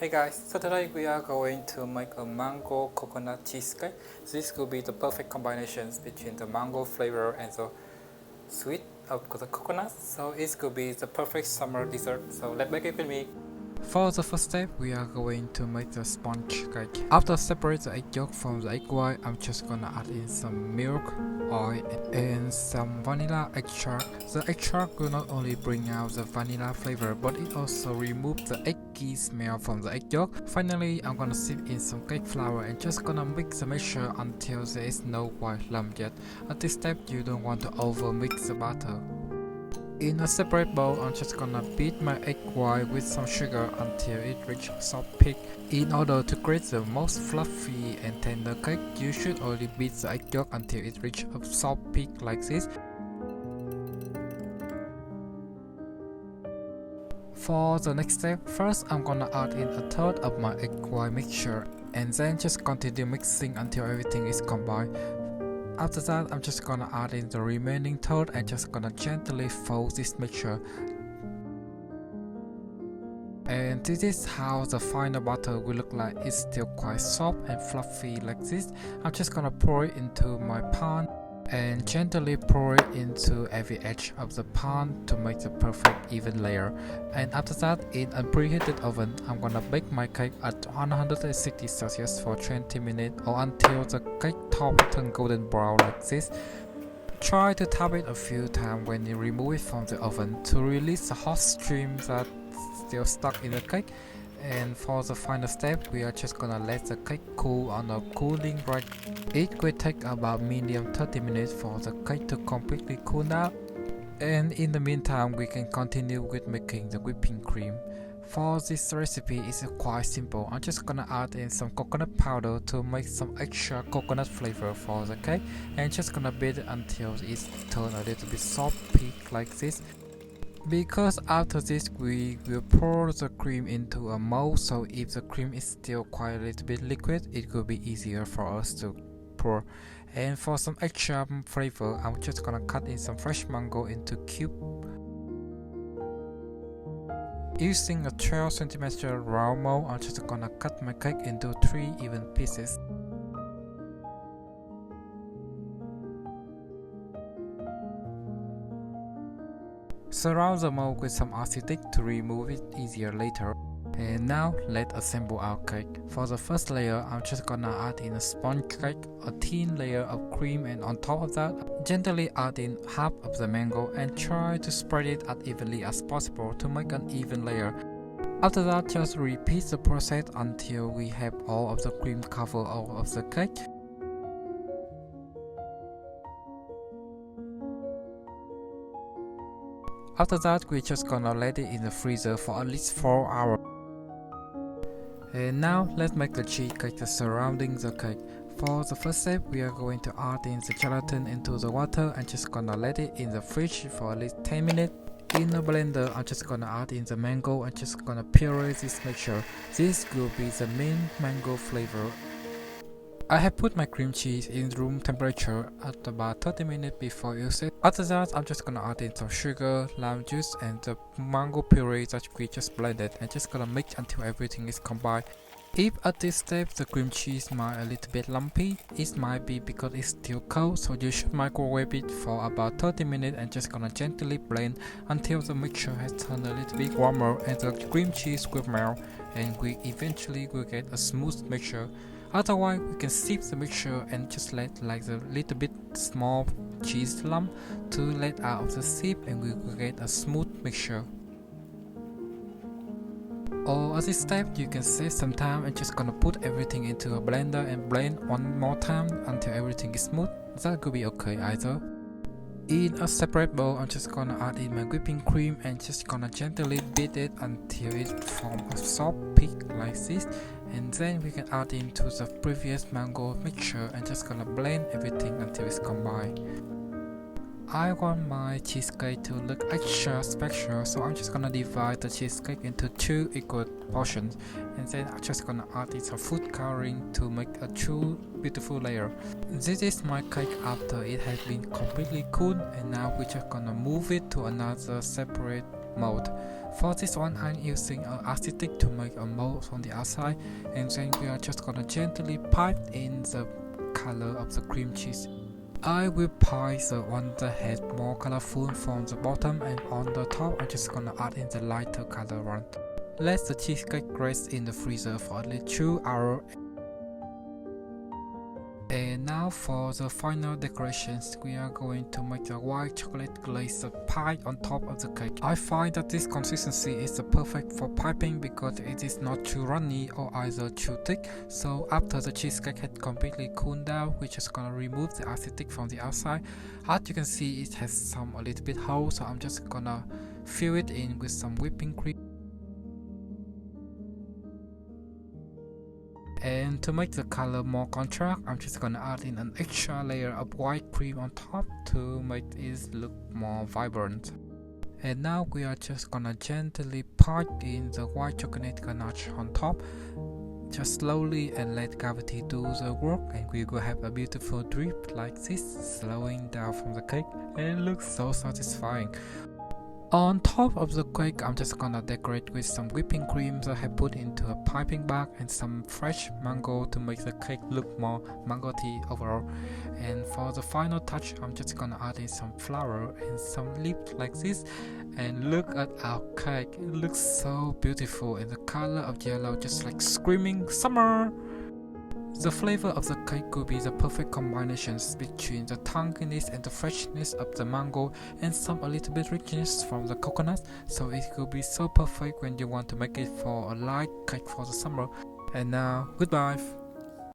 Hey guys, so today we are going to make a mango coconut cheesecake. This could be the perfect combinations between the mango flavor and the sweet of the coconut. So it could be the perfect summer dessert. So let's make it with me. For the first step, we are going to make the sponge cake. After separate the egg yolk from the egg white, I'm just gonna add in some milk, oil, and some vanilla extract. The extract will not only bring out the vanilla flavor, but it also removes the eggy smell from the egg yolk. Finally, I'm gonna sip in some cake flour and just gonna mix the mixture until there is no white lump yet. At this step, you don't want to over mix the batter. In a separate bowl, I'm just gonna beat my egg white with some sugar until it reaches soft peak. In order to create the most fluffy and tender cake, you should only beat the egg yolk until it reaches a soft peak like this. For the next step, first I'm gonna add in a third of my egg white mixture and then just continue mixing until everything is combined. After that, I'm just gonna add in the remaining third and just gonna gently fold this mixture. And this is how the final batter will look like. It's still quite soft and fluffy like this. I'm just gonna pour it into my pan and gently pour it into every edge of the pan to make the perfect even layer. And after that, in a preheated oven, I'm gonna bake my cake at 160 Celsius for 20 minutes or until the cake top turns golden brown like this. Try to tap it a few times when you remove it from the oven to release the hot stream that's still stuck in the cake. And for the final step, we are just gonna let the cake cool on a cooling rack. It will take about medium 30 minutes for the cake to completely cool down. And in the meantime, we can continue with making the whipping cream. For this recipe, it's quite simple. I'm just gonna add in some coconut powder to make some extra coconut flavor for the cake, and just gonna beat it until it's turned a little bit soft peak like this. Because after this we will pour the cream into a mold, so if the cream is still quite a little bit liquid, it could be easier for us to pour. And for some extra flavor, I'm just gonna cut in some fresh mango into cube. Using a 12 cm round mold, I'm just gonna cut my cake into 3 even pieces. Surround the mold with some acetic to remove it easier later. And now let's assemble our cake. For the first layer, I'm just gonna add in a sponge cake, a thin layer of cream, and on top of that, gently add in half of the mango and try to spread it as evenly as possible to make an even layer. After that, just repeat the process until we have all of the cream cover all of the cake. After that, we're just gonna let it in the freezer for at least 4 hours. And now let's make the cheesecake surrounding the cake. For the first step, we are going to add in the gelatin into the water and just gonna let it in the fridge for at least 10 minutes. In a blender, I'm just gonna add in the mango and just gonna puree this mixture. This will be the main mango flavor. I have put my cream cheese in room temperature at about 30 minutes before using it. After that, I'm just gonna add in some sugar, lime juice, and the mango puree that we just blended, and just gonna mix until everything is combined. If at this step the cream cheese might a little bit lumpy, it might be because it's still cold, so you should microwave it for about 30 minutes and just gonna gently blend until the mixture has turned a little bit warmer and the cream cheese will melt, and we eventually will get a smooth mixture. Otherwise, we can sip the mixture and just let like a little bit small cheese lump to let out of the sip, and we will get a smooth mixture. Or at this step, you can save some time and just gonna put everything into a blender and blend one more time until everything is smooth. That could be okay either. In a separate bowl, I'm just gonna add in my whipping cream and just gonna gently beat it until it forms a soft peak like this. And then we can add into the previous mango mixture and just gonna blend everything until it's combined. I want my cheesecake to look extra special, so I'm just gonna divide the cheesecake into 2 equal portions, and then I'm just gonna add in some food coloring to make a true beautiful layer. This is my cake after it has been completely cooled, and now we're just gonna move it to another separate mold. For this one, I'm using an acetic to make a mold on the outside, and then we are just gonna gently pipe in the color of the cream cheese. I will pipe the one that has more colorful from the bottom, and on the top I'm just gonna add in the lighter color one. Let the cheesecake rest in the freezer for at least 2 hours. And now for the final decorations, we are going to make the white chocolate glaze pie on top of the cake. I find that this consistency is perfect for piping because it is not too runny or either too thick. So after the cheesecake had completely cooled down, we're just gonna remove the acetic from the outside. As you can see, it has a little bit hole, so I'm just gonna fill it in with some whipping cream. And to make the color more contrast, I'm just gonna add in an extra layer of white cream on top to make it look more vibrant. And now we are just gonna gently pipe in the white chocolate ganache on top, just slowly, and let gravity do the work, and we will have a beautiful drip like this slowing down from the cake, and it looks so satisfying. On top of the cake, I'm just gonna decorate with some whipping cream that I have put into a piping bag and some fresh mango to make the cake look more mango-y overall. And for the final touch, I'm just gonna add in some flower and some leaves like this. And look at our cake, it looks so beautiful, and the color of yellow just like screaming summer. The flavor of the cake could be the perfect combinations between the tanginess and the freshness of the mango and some a little bit richness from the coconut, so it could be so perfect when you want to make it for a light cake for the summer. And now, goodbye!